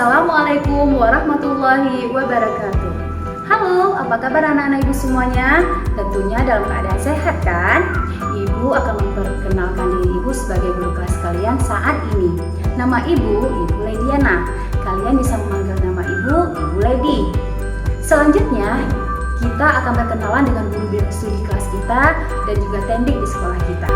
Assalamualaikum warahmatullahi wabarakatuh. Halo, apa kabar anak-anak ibu semuanya? Tentunya dalam keadaan sehat kan? Ibu akan memperkenalkan diri ibu sebagai guru kelas kalian saat ini. Nama ibu, Ibu Lediana. Kalian bisa memanggil nama ibu, Ibu Ledi. Selanjutnya, kita akan berkenalan dengan guru studi kelas kita dan juga tendik di sekolah kita.